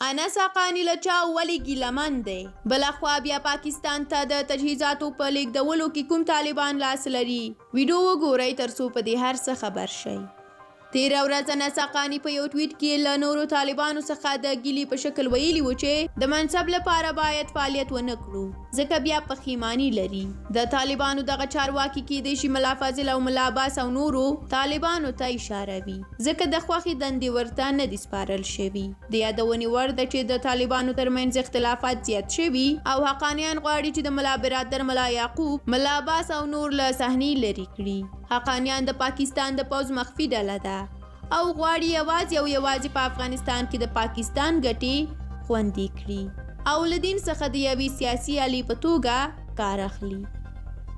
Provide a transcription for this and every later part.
انس حقانی له چا ولې ګیلمن دی؟ بلخوا بیا پاکستان ته د تجهیزاتو په لیږدولو کې کوم طالبان لاس لري؟ ویډیو وګورئ ترڅو په دې هر څه خبر شئ. تیره ورځ انس حقانی په یو ټویټ کې له نورو طالبانو څخه د ګیلې په شکل ویلي و چې د منصب لپاره باید فعالیت ونه کړو ځکه بیا پښیماني لري. د طالبانو دغه چارواکي کیدای شي ملا فاضل او ملا عباس او نورو طالبانو ته اشاره وي ځکه د خوښې دندې ورته نه دي سپارل شوي. د یادونې وړ ده چې د طالبانو ترمنځ اختلافات زیات شوي او حقانیان غواړي چې د ملا برادر ملا یعقوب ملا عباس او نور له صحنې لرې کړي. حقانیان د پاکستان د پوځ مخفي ډله ده او غواړي یوازې په افغانستان کې د پاکستان ګټې خوندي کړي او له دین څخه د یوې سیاسي الې په توګه کار اخلي.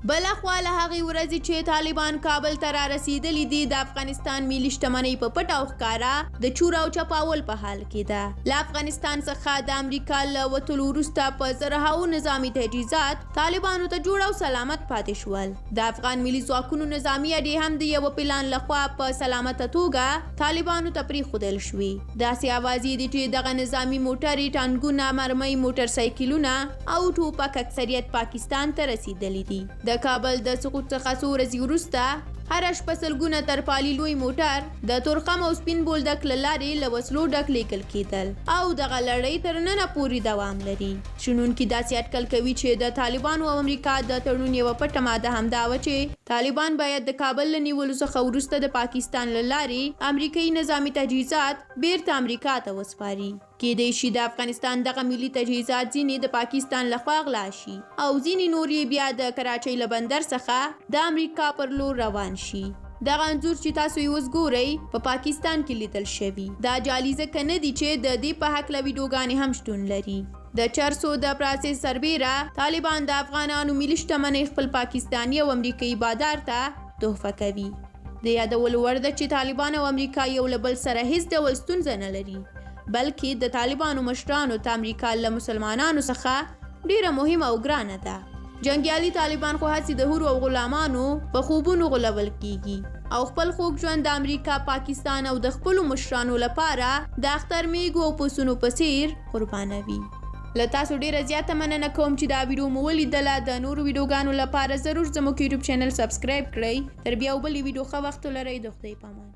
بلخوا له هغې ورځې چې طالبان کابل ته رارسېدلي دي د افغانستان ملي شتمنۍ په پټه او ښکاره د چور او چپاول په حال کې ده. له افغانستان څخه د امریکا له وتلو وروسته په زرهاو نظامي تجهیزات طالبانو ته جوړ او سلامت پاتې شول. د افغان ملي ځواکونو نظامي اډې هم د یوه پلان لخوا په سلامته توګه طالبانو ته پرېښودل شوې. داسې اوازې دي چې دغه نظامي موټرې، ټانکونه، مرمۍ، موټر سایکلونه او ټوپک اکثریت پاکستان ته رسېدلي دي. د کابل د سقوط څخه څو ورځې وروسته هره شپه سلګونه ترپالي لوی موټر د تورخم او سپین بولدک له لارې له وسلو ډک لیږل کېدل او دغه لړۍ تر ننه پورې دوام لري. شنونکي داسې اټکل کوي چې د طالبانو او امریکا د تړون یوه پټه ماده همدا وه چې طالبان باید د کابل له نیولو څخه وروسته د پاکستان له لارې امریکایي نظامي تجهیزات بیرته امریکا ته وسپاري. کېدای شي د افغانستان دغه ملي تجهیزات ځینې د پاکستان لخوا غلا شي او ځینې نور یې بیا د کراچۍ له بندر څخه د امریکا پر لور روان شي. دغه انځور چې تاسو یې اوس ګورئ په پاکستان کې لیدل شوي. دا جعلي ځکه نه دي چې د دې په هکله ویډیوګانې هم شتون لري. د چرسو د پراسس سربیره طالبان د افغانانو ملي شتمنۍ خپل پاکستاني او امریکایي بادار ته تحفه کوي. د یادولو وړ ده چې طالبان او امریکا یو له بل سره هیڅ ډول ستونزه نه لري بلکې د طالبانو مشرانو ته امریکا له مسلمانانو څخه ډیره مهمه او ګرانه ده. جنګیالي طالبان خو هسې د حورو او غلامانو په خوبونو غولول کیږي او خپل خوږ ژوند د امریکا، پاکستان او د خپلو مشرانو لپاره د اختر میږو او پسونو په څیر قربانوي. له تاسو ډیره زیاته مننه کوم چې دا ویډیو مو ولیدله. د نورو ویډیوګانو لپاره ضرور زموږ یوټیوب چینل سبسکرایب کړئ. تر بیا بلې ویډیو ښه وخت ولرئ. د خدای په امان.